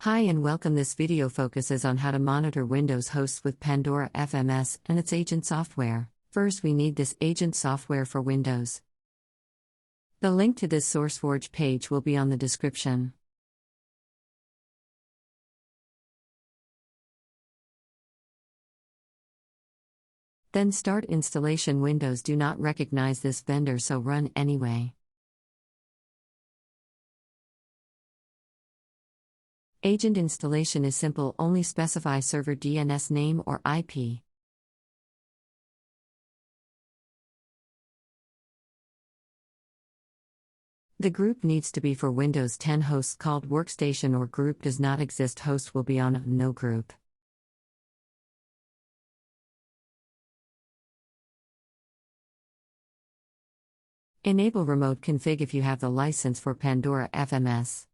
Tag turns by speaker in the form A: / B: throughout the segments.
A: Hi and welcome. This video focuses on how to monitor Windows hosts with Pandora FMS and its agent software. First, we need this agent software for Windows. The link to this SourceForge page will be on the description. Then start installation. Windows do not recognize this vendor, so run anyway. Agent installation is simple, only specify server DNS name or IP. The group needs to be for Windows 10 hosts called workstation or group does not exist. Host will be on no group. Enable remote config if you have the license for Pandora FMS.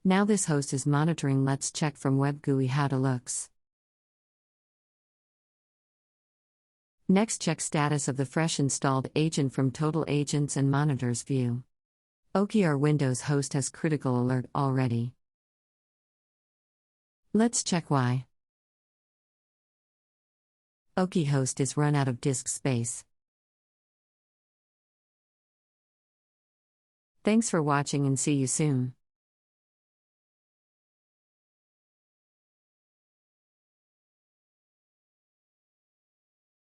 A: Now this host is monitoring. Let's check from WebGUI how it looks. Next, check status of the fresh installed agent from Total Agents and Monitors view. OK, our Windows host has critical alert already. Let's check why. OK host is run out of disk space. Thanks for watching and see you soon.